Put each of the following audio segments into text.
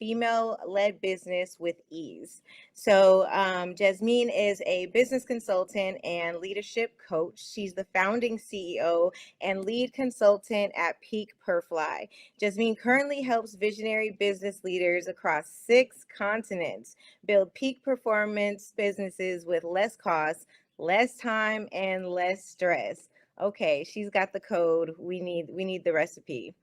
female-led business with ease. So, Jesmine is a business consultant and leadership coach. She's the founding CEO and lead consultant at Peak Perfly. Jesmine currently helps visionary business leaders across 6 continents build peak performance businesses with less cost, less time, and less stress. Okay, she's got the code. We need the recipe.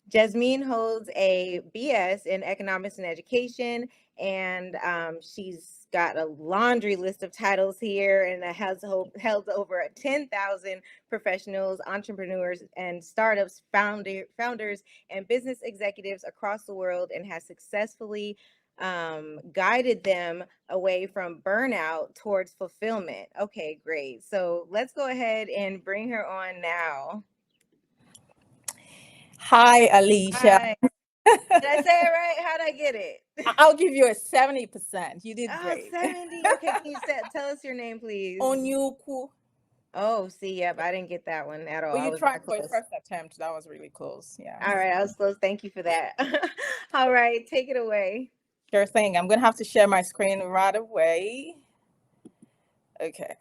Jesmine holds a BS in economics and education, and she's got a laundry list of titles here, and has held over 10,000 professionals, entrepreneurs, and startups, founders, and business executives across the world, and has successfully guided them away from burnout towards fulfillment. Okay, great. So let's go ahead and bring her on now. Hi, Alicia. Hi. Did I say it right? How'd I get it? I'll give you a 70%. You did Oh, great. 70. Okay, can you tell us your name, please? Onyeukwu. Oh, see, yep, I didn't get that one at all. Well, I you was tried that for a close. first attempt. That was really close. Yeah. All right, I was close. Thank you for that. All right, take it away. Sure thing. I'm going to have to share my screen right away. Okay.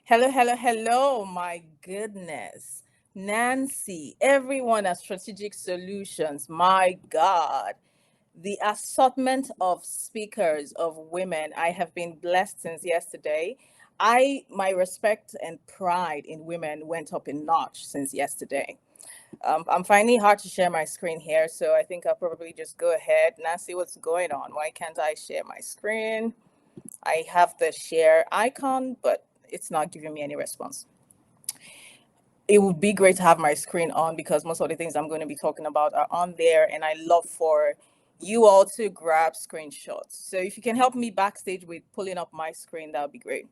Hello, hello, hello. My goodness. Nancy, everyone at Strategic Solutions. My God. The assortment of speakers, of women. I have been blessed since yesterday. My respect and pride in women went up a notch since yesterday. I'm finding it hard to share my screen here, so I think I'll probably just go ahead. Nancy, what's going on? Why can't I share my screen? I have the share icon, but it's not giving me any response. It would be great to have my screen on because most of the things I'm going to be talking about are on there, and I love for you all to grab screenshots. So if you can help me backstage with pulling up my screen, that would be great.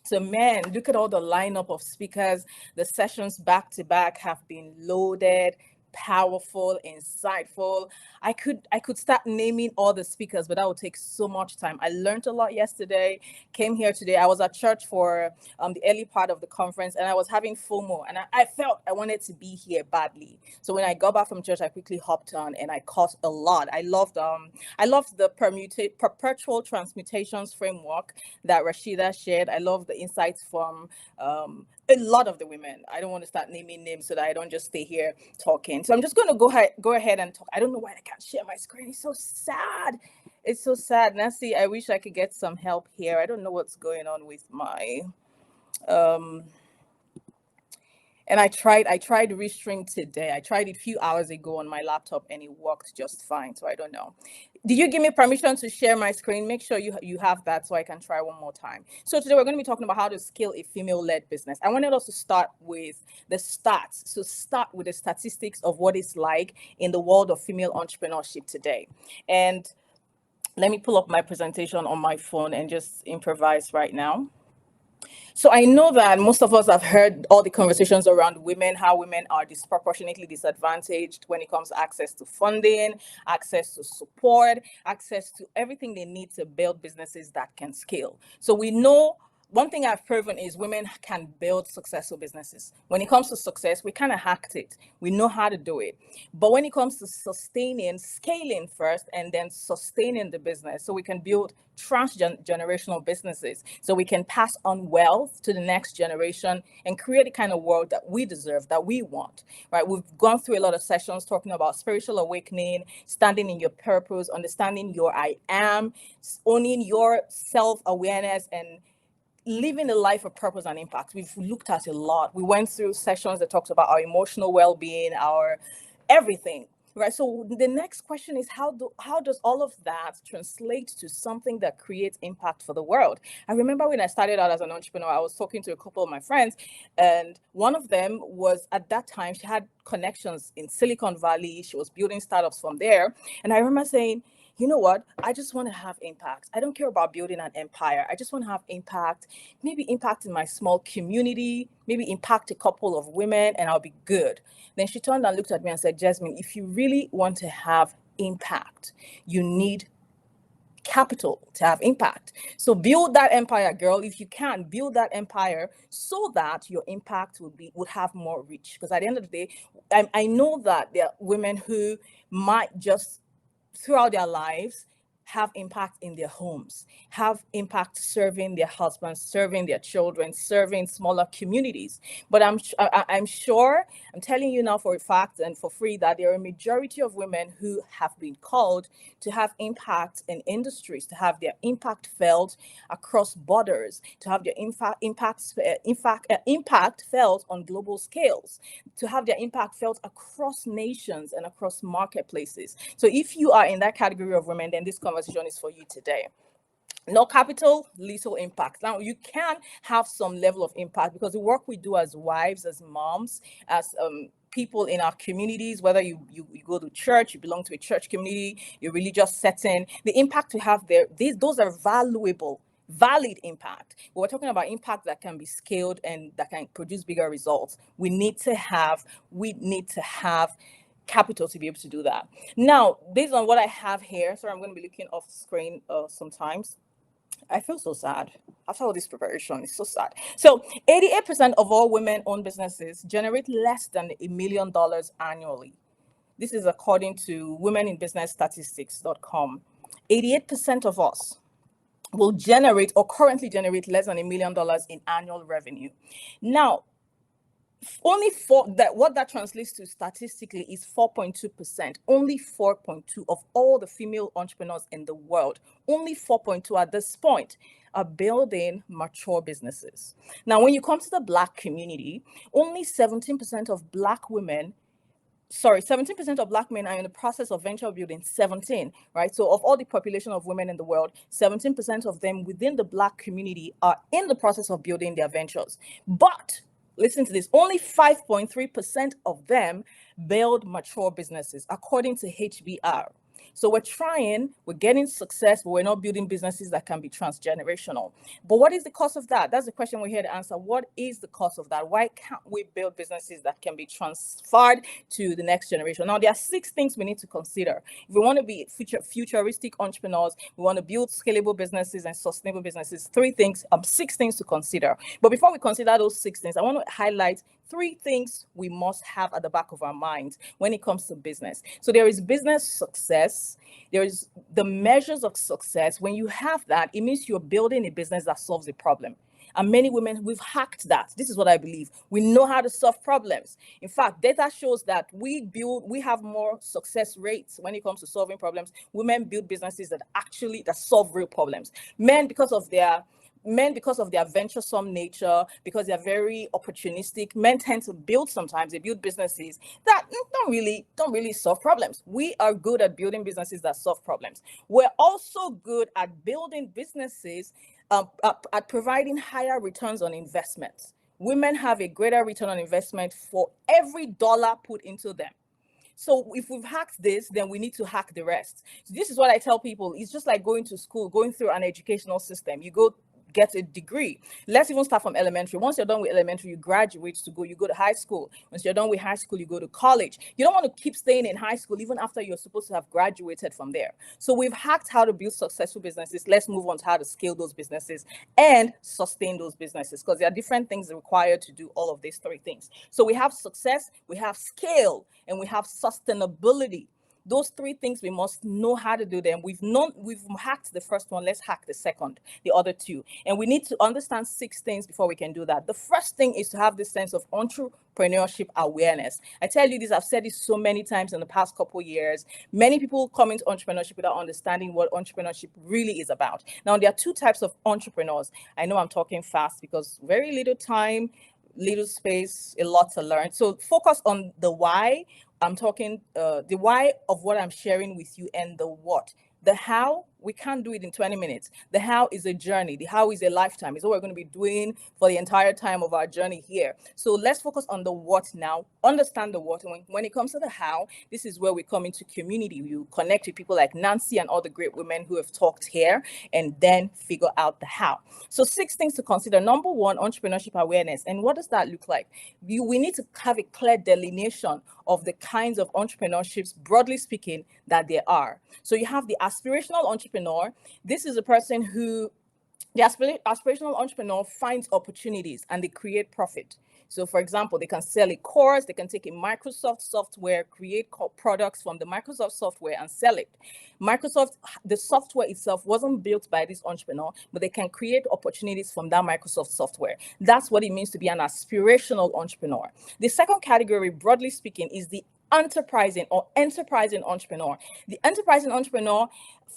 So man, look at all the lineup of speakers. The sessions back to back have been loaded, powerful, insightful. I could start naming all the speakers, but that would take so much time. I learned a lot yesterday, came here today. I was at church for the early part of the conference, and I was having FOMO, and I felt I wanted to be here badly. So when I got back from church, I quickly hopped on and I caught a lot. I loved the perpetual transmutations framework that Rashida shared. I love the insights from a lot of the women. I don't want to start naming names so that I don't just stay here talking. So I'm just going to go ahead and talk. I don't know why I can't share my screen. It's so sad. It's so sad. Nancy, I wish I could get some help here. I don't know what's going on with my and I tried restream today. I tried it a few hours ago on my laptop and it worked just fine. So I don't know. Did you give me permission to share my screen? Make sure you have that so I can try one more time. So today we're going to be talking about how to scale a female-led business. I wanted us to start with the stats. So start with the statistics of what it's like in the world of female entrepreneurship today. And let me pull up my presentation on my phone and just improvise right now. So I know that most of us have heard all the conversations around women, how women are disproportionately disadvantaged when it comes to access to funding, access to support, access to everything they need to build businesses that can scale. So we know one thing I've proven is women can build successful businesses. When it comes to success, we kind of hacked it. We know how to do it. But when it comes to sustaining, scaling first, and then sustaining the business, so we can build transgenerational businesses, so we can pass on wealth to the next generation and create the kind of world that we deserve, that we want, right? We've gone through a lot of sessions talking about spiritual awakening, standing in your purpose, understanding your I am, owning your self-awareness, and living a life of purpose and impact. We've looked at a lot. We went through sessions that talked about our emotional well-being, our everything, right? So the next question is how does all of that translate to something that creates impact for the world? I remember when I started out as an entrepreneur, I was talking to a couple of my friends, and one of them was, at that time, she had connections in Silicon Valley. She was building startups from there. And I remember saying, you know what? I just want to have impact. I don't care about building an empire. I just want to have impact, maybe impact in my small community, maybe impact a couple of women, and I'll be good. Then she turned and looked at me and said, Jesmine, if you really want to have impact, you need capital to have impact. So build that empire, girl. If you can, build that empire so that your impact would have more reach. Because at the end of the day, I know that there are women who might just throughout their lives have impact in their homes, have impact serving their husbands, serving their children, serving smaller communities. But I'm sure, I'm telling you now for a fact and for free, that there are a majority of women who have been called to have impact in industries, to have their impact felt across borders, to have their impact felt on global scales, to have their impact felt across nations and across marketplaces. So if you are in that category of women, then this conversation is for you today. No capital, little impact. Now, you can have some level of impact because the work we do as wives, as moms, as people in our communities, whether you go to church, you belong to a church community, your religious setting, the impact we have there, those are valuable, valid impact. But we're talking about impact that can be scaled and that can produce bigger results. We need to have capital to be able to do that. Now, based on what I have here, sorry, I'm going to be looking off screen sometimes. I feel so sad after all this preparation. It's so sad. So 88% of all women-owned businesses generate less than $1 million annually. This is according to womeninbusinessstatistics.com. 88% of us will generate or currently generate less than $1 million in annual revenue. Now, only what that translates to statistically is 4.2%. Only 4.2 of all the female entrepreneurs in the world, only 4.2 at this point, are building mature businesses. Now, when you come to the Black community, only 17% of Black women 17% of Black men are in the process of venture building. 17, right? So of all the population of women in the world, 17% of them within the Black community are in the process of building their ventures. But listen to this, only 5.3% of them build mature businesses, according to HBR. So we're getting success, but we're not building businesses that can be transgenerational. But what is the cost of that? That's the question we're here to answer. What is the cost of that? Why can't we build businesses that can be transferred to the next generation? Now, there are 6 things we need to consider. If we want to be futuristic entrepreneurs, we want to build scalable businesses and sustainable businesses, 6 things to consider. But before we consider those 6 things, I want to highlight 3 things we must have at the back of our minds when it comes to business. So there is business success. There is the measures of success. When you have that, it means you're building a business that solves a problem. And many women, we've hacked that. This is what I believe. We know how to solve problems. In fact, data shows that we have more success rates when it comes to solving problems. Women build businesses that solve real problems. Men, because of their venturesome nature, because they're very opportunistic, men tend to build businesses that don't really solve problems. We are good at building businesses that solve problems. We're also good at building businesses, at providing higher returns on investments. Women have a greater return on investment for every dollar put into them. So if we've hacked this, then we need to hack the rest. So this is what I tell people. It's just like going to school, going through an educational system. You go get a degree. Let's even start from elementary. Once you're done with elementary, you graduate you go to high school. Once you're done with high school, you go to college. You don't want to keep staying in high school even after you're supposed to have graduated from there. So we've hacked how to build successful businesses. Let's move on to how to scale those businesses and sustain those businesses, because there are different things required to do all of these 3 things. So we have success, we have scale, and we have sustainability. Those 3 things, we must know how to do them. We've hacked the first one. Let's hack the second, the other 2. And we need to understand 6 things before we can do that. The first thing is to have this sense of entrepreneurship awareness. I tell you this, I've said this so many times in the past couple of years. Many people come into entrepreneurship without understanding what entrepreneurship really is about. Now, there are 2 types of entrepreneurs. I know I'm talking fast because very little time, little space, a lot to learn. So focus on the why. I'm talking the why of what I'm sharing with you, and the what. The how, we can't do it in 20 minutes. The how is a journey. The how is a lifetime. It's what we're going to be doing for the entire time of our journey here. So let's focus on the what now. Understand the what. And when it comes to the how, this is where we come into community. You connect with people like Nancy and all the great women who have talked here, and then figure out the how. So 6 things to consider. Number 1, entrepreneurship awareness. And what does that look like? We need to have a clear delineation of the kinds of entrepreneurships, broadly speaking, that there are. So you have the aspirational entrepreneur. This is a person who The aspirational entrepreneur finds opportunities and they create profit. So, for example, they can sell a course, they can take a Microsoft software, create products from the Microsoft software and sell it. Microsoft, the software itself wasn't built by this entrepreneur, but they can create opportunities from that Microsoft software. That's what it means to be an aspirational entrepreneur. The second category, broadly speaking, is the enterprising entrepreneur. The enterprising entrepreneur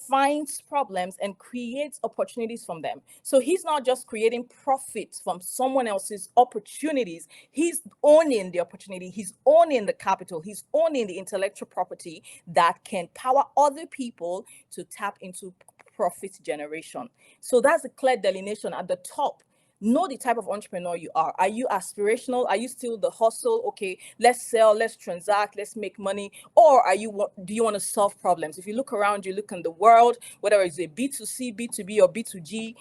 finds problems and creates opportunities from them. So he's not just creating profits from someone else's opportunities, he's owning the opportunity, he's owning the capital, he's owning the intellectual property that can power other people to tap into profit generation. So that's a clear delineation at the top. Know the type of entrepreneur you are. Are you aspirational? Are you still the hustle? Okay, let's sell, let's transact, let's make money. Or do you want to solve problems? If you look around, you look in the world, whether it's a B2C, B2B, or B2G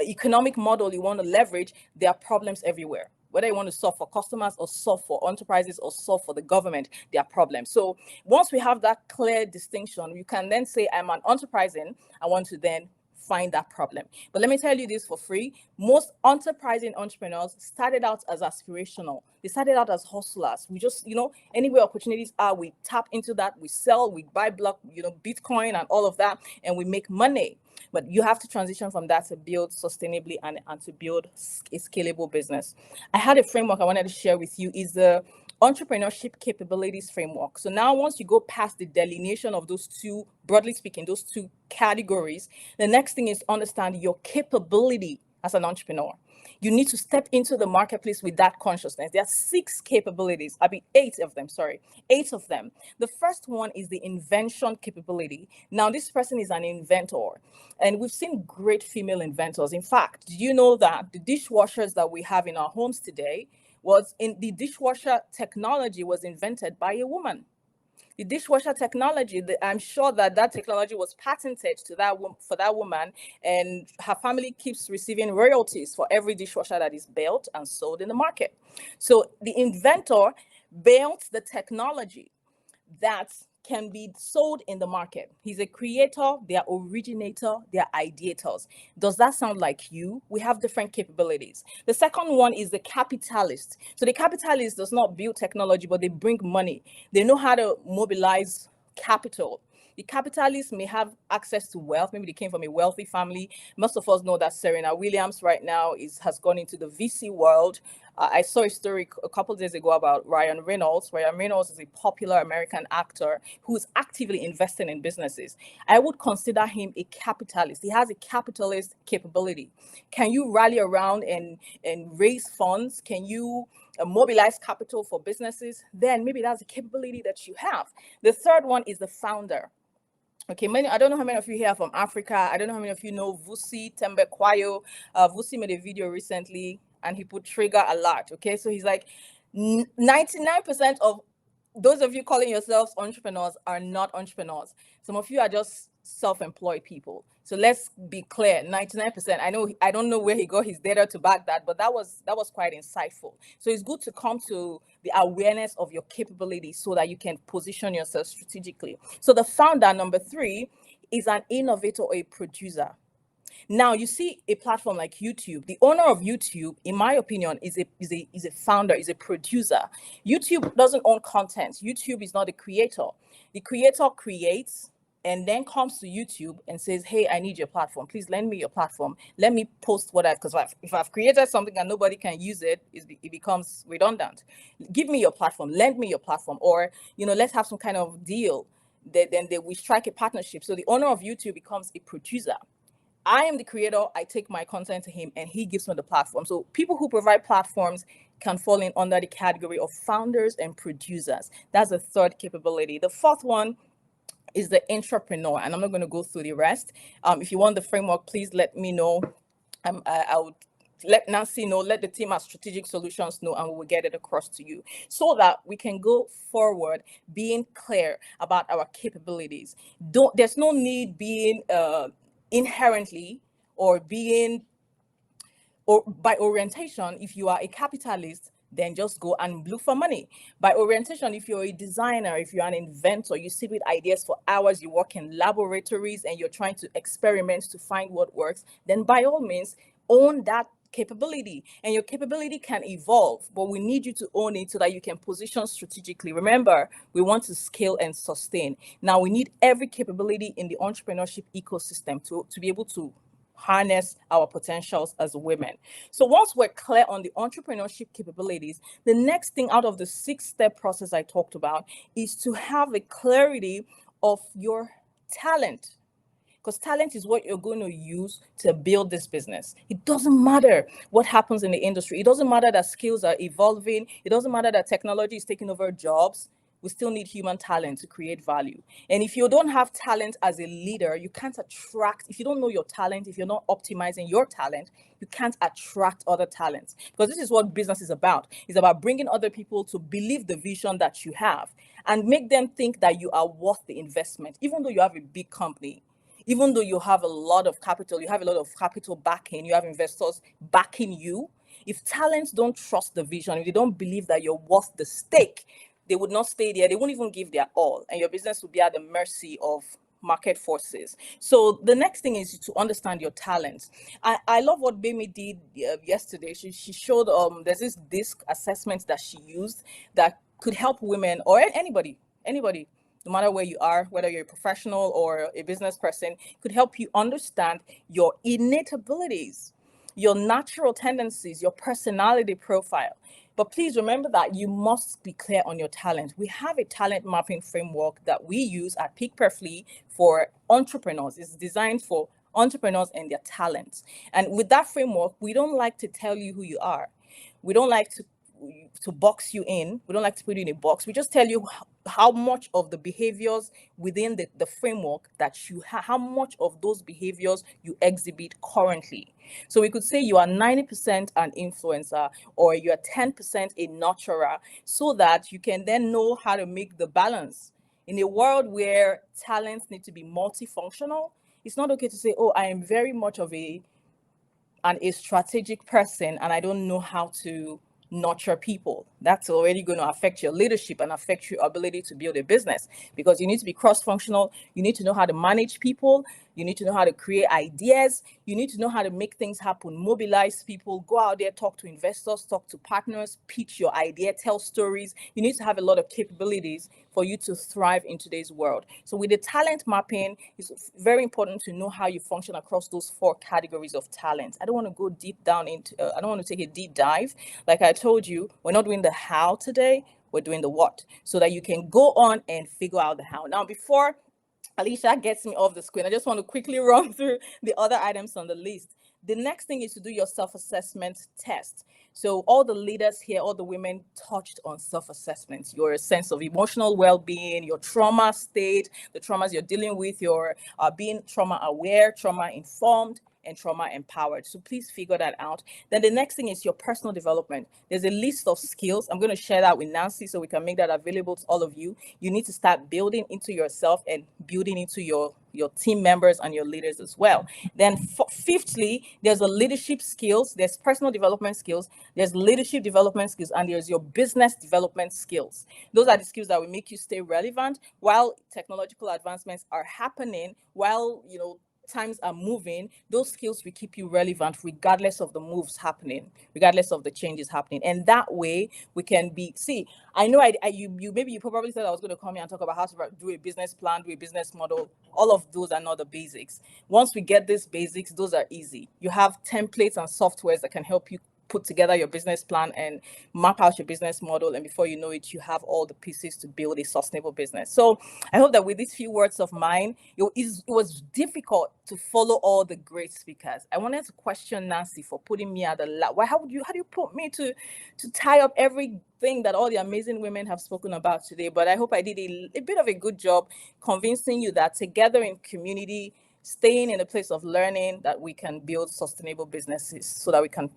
economic model you want to leverage, there are problems everywhere. Whether you want to solve for customers or solve for enterprises or solve for the government, there are problems. So once we have that clear distinction, you can then say, I'm an enterprising, I want to then find that problem. But let me tell you this for free. Most enterprising entrepreneurs started out as aspirational. They started out as hustlers. We just, anywhere opportunities are, we tap into that, we sell, we buy block, Bitcoin and all of that, and we make money. But you have to transition from that to build sustainably and to build a scalable business. I had a framework I wanted to share with you, is the entrepreneurship capabilities framework. So now once you go past the delineation of those two, broadly speaking, those two categories, the next thing is understand your capability as an entrepreneur. You need to step into the marketplace with that consciousness. There are 6 capabilities. 8 of them, sorry. 8 of them. The first one is the invention capability. Now, this person is an inventor, and we've seen great female inventors. In fact, do you know that the dishwashers that we have in our homes today the dishwasher technology was invented by a woman? The dishwasher technology, I'm sure that technology was patented for that woman, and her family keeps receiving royalties for every dishwasher that is built and sold in the market. So the inventor built the technology that can be sold in the market. He's a creator, they're originator, they're ideators. Does that sound like you? We have different capabilities. The second one is the capitalist. So the capitalist does not build technology, but they bring money. They know how to mobilize capital. The capitalists may have access to wealth. Maybe they came from a wealthy family. Most of us know that Serena Williams right now has gone into the VC world. I saw a story a couple of days ago about Ryan Reynolds. Ryan Reynolds is a popular American actor who is actively investing in businesses. I would consider him a capitalist. He has a capitalist capability. Can you rally around and raise funds? Can you mobilize capital for businesses? Then maybe that's a capability that you have. The third one is the founder. Okay, I don't know how many of you here are from Africa. I don't know how many of you know Vusi Tembe Kwayo. Vusi made a video recently and he put trigger alert. Okay, so he's like, 99% of those of you calling yourselves entrepreneurs are not entrepreneurs. Some of you are just self-employed people. So let's be clear, 99%. I don't know where he got his data to back that, but that was quite insightful. So it's good to come to the awareness of your capabilities so that you can position yourself strategically. So the founder, number 3, is an innovator or a producer. Now, you see a platform like YouTube. The owner of YouTube, in my opinion, is a founder, is a producer. YouTube doesn't own content. YouTube is not a creator. The creator creates and then comes to YouTube and says, hey, I need your platform. Please lend me your platform. Let me post because if I've created something and nobody can use it, it becomes redundant. Give me your platform. Lend me your platform. Or, let's have some kind of deal. Then we strike a partnership. So the owner of YouTube becomes a producer. I am the creator. I take my content to him and he gives me the platform. So people who provide platforms can fall in under the category of founders and producers. That's the third capability. The fourth one is the entrepreneur, and I'm not going to go through the rest. If you want the framework, please let me know. I would let Nancy know, let the team at Strategic Solutions know, and we will get it across to you so that we can go forward being clear about our capabilities. There's no need being inherently or by orientation. If you are a capitalist, then just go and look for money. By orientation, if you're a designer, if you're an inventor, you sit with ideas for hours, you work in laboratories and you're trying to experiment to find what works, then by all means, own that capability. And your capability can evolve, but we need you to own it so that you can position strategically. Remember, we want to scale and sustain. Now, we need every capability in the entrepreneurship ecosystem to be able to harness our potentials as women. So once we're clear on the entrepreneurship capabilities, the next thing out of the 6-step process I talked about is to have a clarity of your talent. Because talent is what you're going to use to build this business. It doesn't matter what happens in the industry. It doesn't matter that skills are evolving. It doesn't matter that technology is taking over jobs. We still need human talent to create value. And if you don't have talent as a leader, you can't attract, if you don't know your talent, if you're not optimizing your talent, you can't attract other talents. Because this is what business is about. It's about bringing other people to believe the vision that you have and make them think that you are worth the investment. Even though you have a big company, even though you have a lot of capital, you have a lot of capital backing, you have investors backing you. If talents don't trust the vision, if they don't believe that you're worth the stake, they would not stay there. They won't even give their all. And your business will be at the mercy of market forces. So the next thing is to understand your talents. I love what Bemi did yesterday. She showed there's this DISC assessment that she used that could help women or anybody, no matter where you are, whether you're a professional or a business person, could help you understand your innate abilities, your natural tendencies, your personality profile. But please remember that you must be clear on your talent. We have a talent mapping framework that we use at Peak Perfectly for entrepreneurs. It's designed for entrepreneurs and their talents. And with that framework, we don't like to tell you who you are. We don't like to box you in. We don't like to put you in a box. We just tell you how much of the behaviors within the framework that you have, how much of those behaviors you exhibit currently. So we could say you are 90% an influencer or you're 10% a nurturer, so that you can then know how to make the balance. In a world where talents need to be multifunctional, it's not okay to say, oh, I am very much of a strategic person and I don't know how to nurture people. That's already going to affect your leadership and affect your ability to build a business, because you need to be cross-functional. You need to know how to manage people. You need to know how to create ideas. You need to know how to make things happen, mobilize people, go out there, talk to investors, talk to partners, pitch your idea, tell stories. You need to have a lot of capabilities for you to thrive in today's world. So with the talent mapping, it's very important to know how you function across those 4 categories of talent. I don't want to go deep down into, I don't want to take a deep dive. Like I told you, we're not doing the how today, we're doing the what, so that you can go on and figure out the how. Now, before Alicia gets me off the screen, I just want to quickly run through the other items on the list. The next thing is to do your self-assessment test. So all the leaders here, all the women touched on self-assessment, your sense of emotional well-being, your trauma state, the traumas you're dealing with, your being trauma aware, trauma informed, and trauma empowered. So please figure that out. Then the next thing is your personal development. There's a list of skills. I'm going to share that with Nancy so we can make that available to all of you. You need to start building into yourself and building into your team members and your leaders as well. Then fifthly, there's a leadership skills, there's personal development skills, there's leadership development skills, and there's your business development skills. Those are the skills that will make you stay relevant while technological advancements are happening, while times are moving. Those skills will keep you relevant regardless of the moves happening, regardless of the changes happening. And that way we can I know you probably thought I was going to come here and talk about how to do a business plan, do a business model. All of those are not the basics. Once we get these basics, those are easy. You have templates and softwares that can help you put together your business plan and map out your business model, and before you know it, you have all the pieces to build a sustainable business. So I hope that with these few words of mine, it was difficult to follow all the great speakers. I wanted to question Nancy for putting me at the lab. How do you put me to tie up everything that all the amazing women have spoken about today? But I hope I did a bit of a good job convincing you that together in community, staying in a place of learning, that we can build sustainable businesses so that we can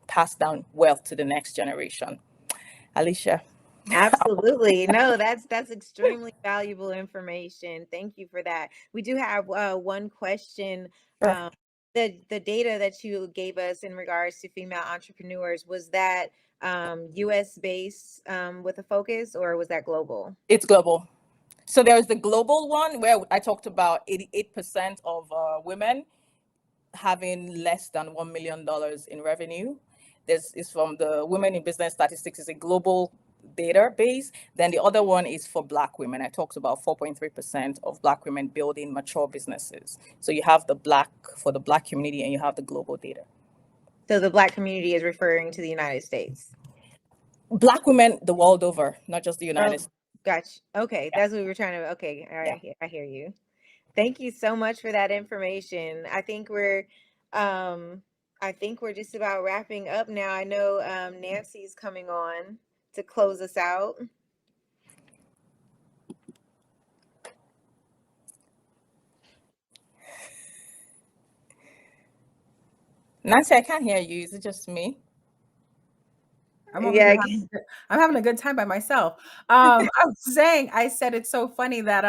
pass down wealth to the next generation. Alicia. Absolutely. No, that's extremely valuable information. Thank you for that. We do have one question the data that you gave us in regards to female entrepreneurs, was that US based with a focus, or was that global? It's global. So there's the global one where I talked about 88% of women having less than $1 million in revenue. This is from the Women in Business Statistics. Is a global database. Then the other one is for Black women. I talked about 4.3% of Black women building mature businesses. So you have the Black for the Black community, and you have the global data. So the Black community is referring to the United States. Black women the world over, not just the United States. Gotcha. Okay, Yeah. that's what we were trying to. Okay, all right, Yeah. I hear you. Thank you so much for that information. I think we're just about wrapping up now. I know Nancy's coming on to close us out. Nancy, I can't hear you. Is it just me? I'm over Yeah. here I'm having a good time by myself. I was saying, I said it's so funny that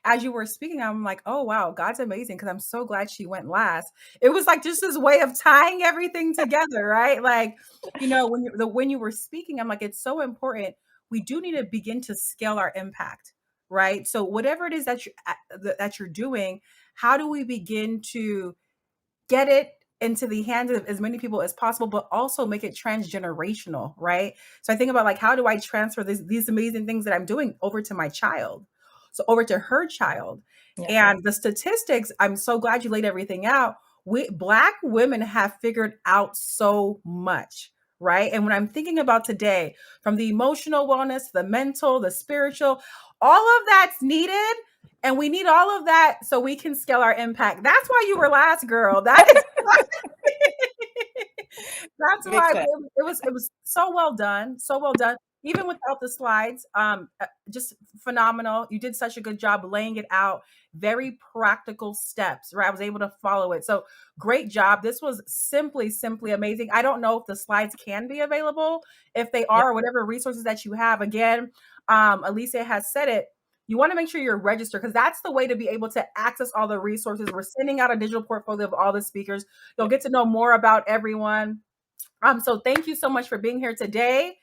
as you were speaking, I'm like, oh wow, God's amazing, because I'm so glad she went last. It was like just this way of tying everything together, right? Like, you know, when you were speaking, I'm like, it's so important. We do need to begin to scale our impact, right? So whatever it is that you're doing, how do we begin to get it into the hands of as many people as possible, but also make it transgenerational, right? So I think about, like, how do I transfer these amazing things that I'm doing over to my child? So over to her child. Yeah. And the statistics, I'm so glad you laid everything out. Black women have figured out so much, right? And when I'm thinking about today, from the emotional wellness, the mental, the spiritual, all of that's needed. And we need all of that so we can scale our impact. That's why you were last, girl. That is that's why it was so well done. So well done. Even without the slides, just phenomenal. You did such a good job laying it out. Very practical steps, right? I was able to follow it. So great job. This was simply amazing. I don't know if the slides can be available. If they are, or whatever resources that you have. Again, Alicia has said it. You want to make sure you're registered, because that's the way to be able to access all the resources. We're sending out a digital portfolio of all the speakers. You'll get to know more about everyone. So thank you so much for being here today.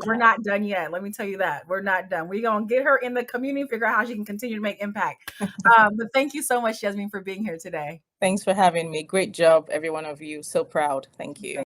We're not done yet. Let me tell you that. We're not done. We're going to get her in the community, figure out how she can continue to make impact. But thank you so much, Jesmine, for being here today. Thanks for having me. Great job, every one of you. So proud. Thank you.